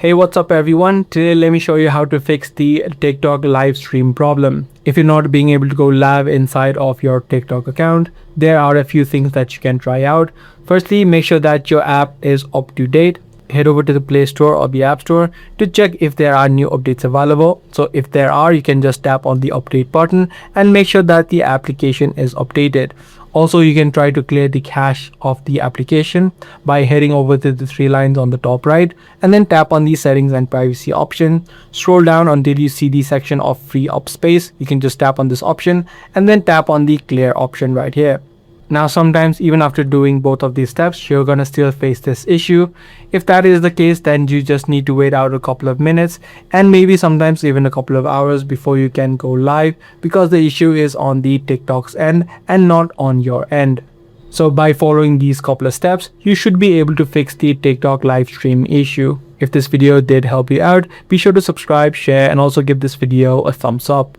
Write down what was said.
Hey, what's up everyone? Today let me show you how to fix the TikTok live stream problem. If you're not being able to go live inside of your TikTok account, there are a few things that you can try out. Firstly, make sure that your app is up to date. Head over to the Play Store or the App Store to check if there are new updates available. So if there are, you can just tap on the update button and make sure that the application is updated. Also, you can try to clear the cache of the application by heading over to the three lines on the top right and then tap on the settings and privacy option. Scroll down until you see the section of free up space. You can just tap on this option and then tap on the clear option right here. Now, sometimes even after doing both of these steps, you're gonna still face this issue. If that is the case, then you just need to wait out a couple of minutes and maybe sometimes even a couple of hours before you can go live, because the issue is on the TikTok's end and not on your end. So by following these couple of steps, you should be able to fix the TikTok live stream issue. If this video did help you out, be sure to subscribe, share, and also give this video a thumbs up.